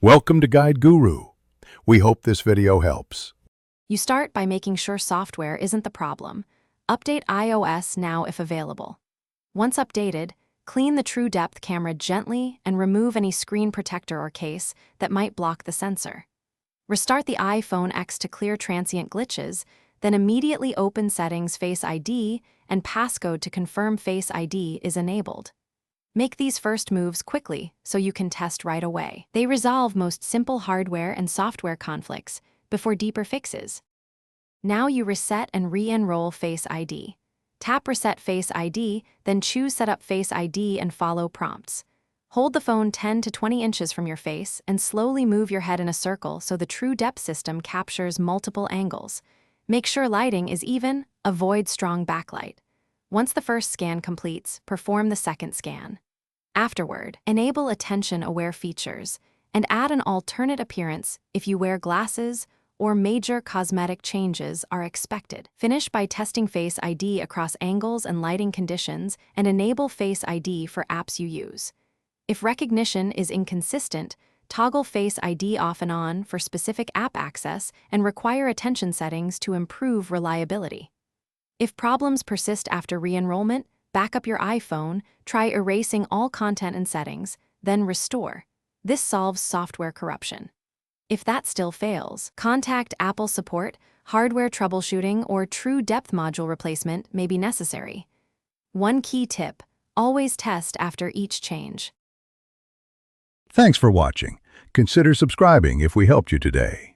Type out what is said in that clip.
Welcome to Guide Guru. We hope this video helps. You start by making sure software isn't the problem. Update iOS now if available. Once updated, clean the True Depth camera gently and remove any screen protector or case that might block the sensor. Restart the iPhone X to clear transient glitches, then immediately open Settings Face ID and passcode to confirm Face ID is enabled. Make these first moves quickly so you can test right away. They resolve most simple hardware and software conflicts before deeper fixes. Now you reset and re-enroll Face ID. Tap Reset Face ID, then choose Set up Face ID and follow prompts. Hold the phone 10 to 20 inches from your face and slowly move your head in a circle so the True Depth system captures multiple angles. Make sure lighting is even, avoid strong backlight. Once the first scan completes, perform the second scan. Afterward, enable attention-aware features and add an alternate appearance if you wear glasses or major cosmetic changes are expected. Finish by testing Face ID across angles and lighting conditions and enable Face ID for apps you use. If recognition is inconsistent, toggle Face ID off and on for specific app access and require attention settings to improve reliability. If problems persist after re-enrollment, back up your iPhone, try erasing all content and settings, then restore. This solves software corruption. If that still fails, contact Apple support, hardware troubleshooting, or True Depth module replacement may be necessary. One key tip: always test after each change. Thanks for watching. Consider subscribing if we helped you today.